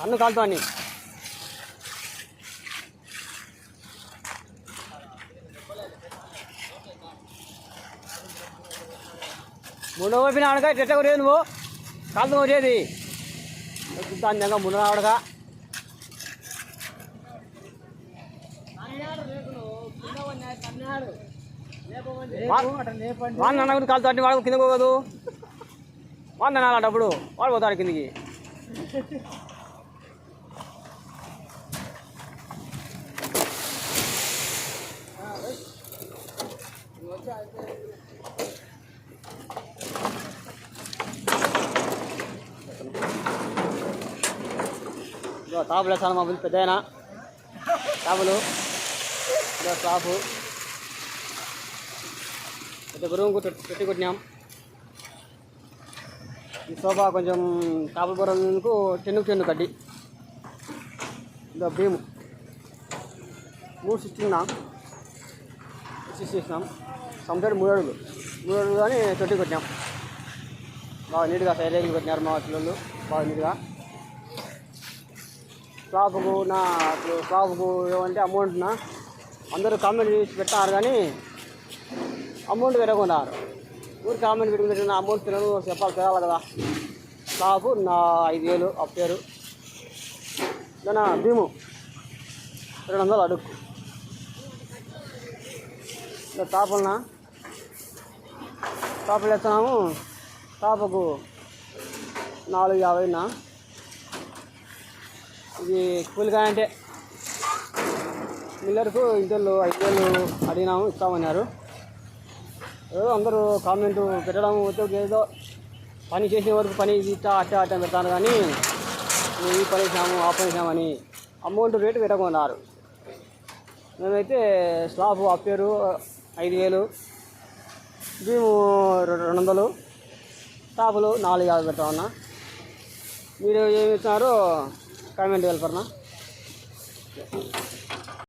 అన్ను కాలుతా అని ముందు వైపున ఆడక చెట్ట కొరేది నువ్వు కాలుతూ వచ్చేది దాన్ని ముందు ఆడక వాడిని అన్న కాలుతో అట్టి వాడు కింద పోదు వాడిని అనాలంటప్పుడు వాడు పోతాడు కిందికి తాపులు వేస్తాను మా పెద్ద ఆయన తాపులు టాపు పెద్ద గురువుకు పెట్టి కొట్టినాం. ఈ సోఫా కొంచెం టాపుల బరువుకు టెన్ను కడ్డి ఇంకా భీము 3 సిక్స్టీన్నాం సంతేడు 3 అడుగులు కానీ తొట్టి కొట్టినాం. బాగా నీట్గా సైలేజ్లు కొట్టినారు మా పిల్లలు బాగా నీట్గా. స్లాబ్కు ఏమంటే అమౌంట్న అందరూ కామెంట్ చేసి పెట్టారు కానీ అమౌంట్ పెరగకున్నారు. ఊరికి కామెంట్ పెట్టుకుని అమౌంట్ తినను తెరాలి కదా. స్లాబ్ నా 5,000 అప్పేరు దాని భీము 200 అడుగు. టాపులు వేస్తున్నాము. టాపుకు 450 ఇది కూలిగా అంటే మిల్లర్కు ఇంటర్లు 5,000 అడిగినాము ఇస్తామన్నారు. ఏదో అందరూ కామెంట్ పెట్టడం ఏదో పని చేసే వరకు పని ఇట్టా అట్టా పెడతాను కానీ ఈ పని చేసాము ఆ పని చేసామని అమౌంట్ రేటు పెట్టకున్నారు. మేమైతే స్లాబ్ అప్పేరు 5,000 భీము 200 టాపులు 450 పెట్టామన్నా. మీరు ఏమి ఇస్తున్నారో కామెంట్ వెళ్ళపరనా.